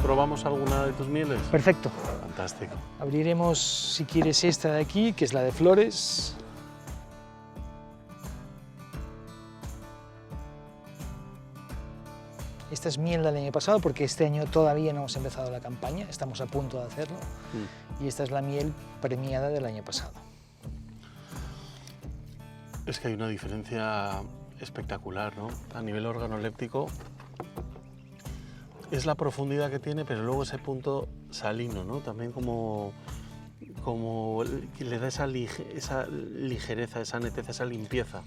probamos alguna de tus mieles? Perfecto. Fantástico. Abriremos, si quieres, esta de aquí, que es la de flores. Esta es miel del año pasado porque este año todavía no hemos empezado la campaña, estamos a punto de hacerlo. Y esta es la miel premiada del año pasado. Es que hay una diferencia espectacular, ¿no? A nivel organoléptico es la profundidad que tiene, pero luego ese punto salino, ¿no? También como que le da esa ligereza, esa neteza, esa limpieza.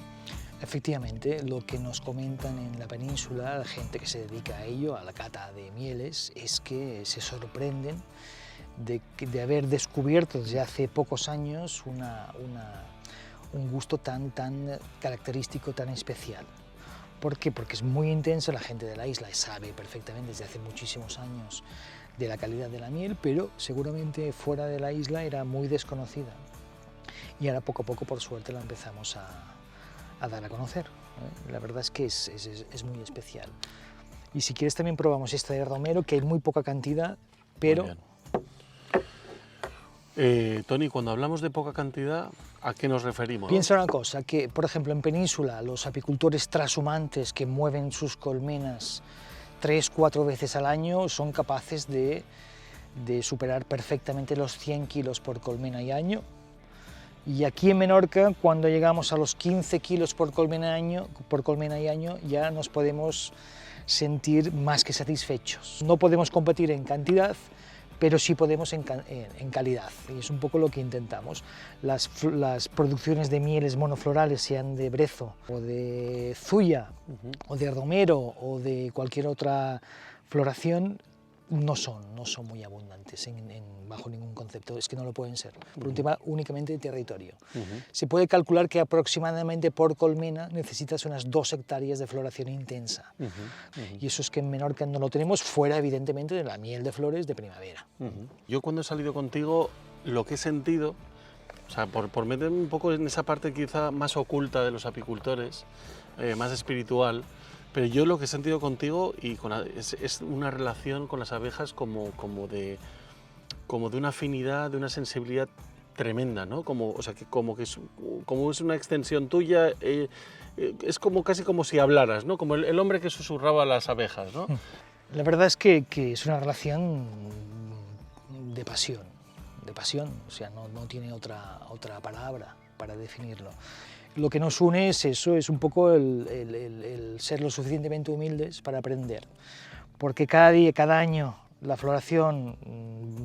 Efectivamente, lo que nos comentan en la península, la gente que se dedica a ello, a la cata de mieles, es que se sorprenden de haber descubierto desde hace pocos años un gusto tan característico, tan especial. ¿Por qué? Porque es muy intenso, la gente de la isla sabe perfectamente desde hace muchísimos años de la calidad de la miel, pero seguramente fuera de la isla era muy desconocida. Y ahora poco a poco, por suerte, la empezamos a dar a conocer. La verdad es que es muy especial. Y si quieres también probamos esta de romero, que hay muy poca cantidad, pero... Tony, cuando hablamos de poca cantidad, ¿a qué nos referimos? Piensa una cosa, que por ejemplo en Península los apicultores trashumantes que mueven sus colmenas 3-4 veces al año son capaces de superar perfectamente los 100 kilos por colmena y año. Y aquí en Menorca, cuando llegamos a los 15 kilos por colmena y año, ya nos podemos sentir más que satisfechos. No podemos competir en cantidad, pero sí podemos en calidad, y es un poco lo que intentamos. Las producciones de mieles monoflorales, sean de brezo, o de zulla, o de romero, o de cualquier otra floración, no son muy abundantes bajo ningún concepto, es que no lo pueden ser, por un tema únicamente de territorio. Se puede calcular que aproximadamente por colmena necesitas unas 2 hectáreas de floración intensa, y eso es que en Menorca no lo tenemos, fuera evidentemente de la miel de flores de primavera. Yo cuando he salido contigo, lo que he sentido, o sea, por meterme un poco en esa parte quizá más oculta de los apicultores, más espiritual, pero yo lo que he sentido contigo es una relación con las abejas como de una afinidad, de una sensibilidad tremenda, ¿no? O sea, como es una extensión tuya, es casi como si hablaras, ¿no? Como el hombre que susurraba a las abejas, ¿no? La verdad es que es una relación de pasión, o sea, no tiene otra palabra para definirlo. Lo que nos une es eso, es un poco el ser lo suficientemente humildes para aprender, porque cada año la floración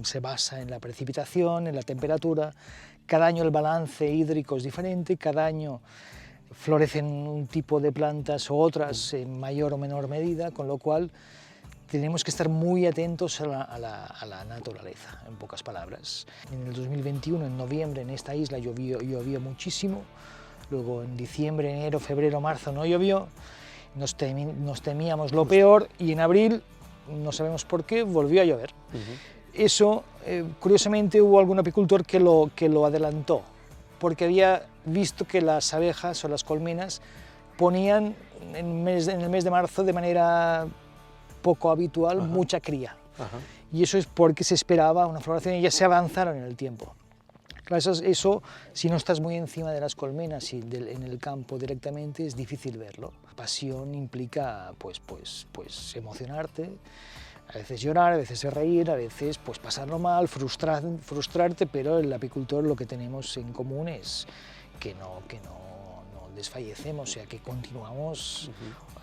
se basa en la precipitación, en la temperatura, cada año el balance hídrico es diferente, cada año florecen un tipo de plantas o otras en mayor o menor medida, con lo cual tenemos que estar muy atentos a la naturaleza, en pocas palabras. En el 2021, en noviembre, en esta isla llovió muchísimo, luego en diciembre, enero, febrero, marzo no llovió, nos temíamos lo peor y en abril, no sabemos por qué, volvió a llover. Eso, curiosamente, hubo algún apicultor que lo adelantó, porque había visto que las abejas o las colmenas ponían en el mes de marzo de manera poco habitual mucha cría. Y eso es porque se esperaba una floración y ya se avanzaron en el tiempo. Claro, eso si no estás muy encima de las colmenas y en el campo directamente, es difícil verlo. Pasión implica pues emocionarte, a veces llorar, a veces reír, a veces pues pasarlo mal, frustrarte, pero el apicultor lo que tenemos en común es que no desfallecemos, o sea, que continuamos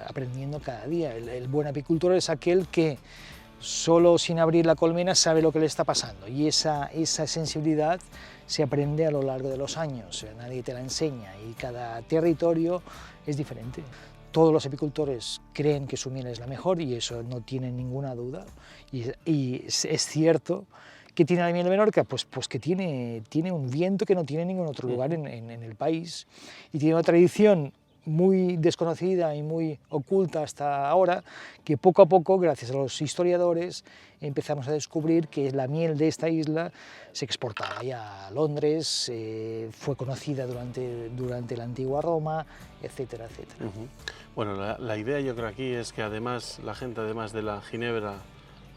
aprendiendo cada día. El buen apicultor es aquel que solo sin abrir la colmena sabe lo que le está pasando, y esa sensibilidad se aprende a lo largo de los años, o sea, nadie te la enseña y cada territorio es diferente. Todos los apicultores creen que su miel es la mejor y eso no tiene ninguna duda, y es cierto. ¿Qué tiene la miel de Menorca? Pues que tiene un viento que no tiene ningún otro lugar en el país, y tiene una tradición muy desconocida y muy oculta hasta ahora, que poco a poco, gracias a los historiadores, empezamos a descubrir que la miel de esta isla se exportaba ya a Londres, fue conocida durante la antigua Roma, etcétera, etcétera. Bueno, la idea yo creo aquí es que además la gente, además de la ginebra,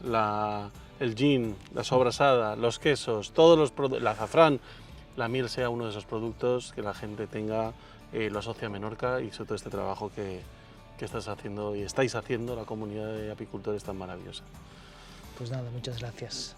el gin, la sobrasada, los quesos, todos los productos, el azafrán, la miel sea uno de esos productos que la gente tenga, lo asocia a Menorca y sobre todo este trabajo que estás haciendo y estáis haciendo la comunidad de apicultores tan maravillosa. Pues nada, muchas gracias.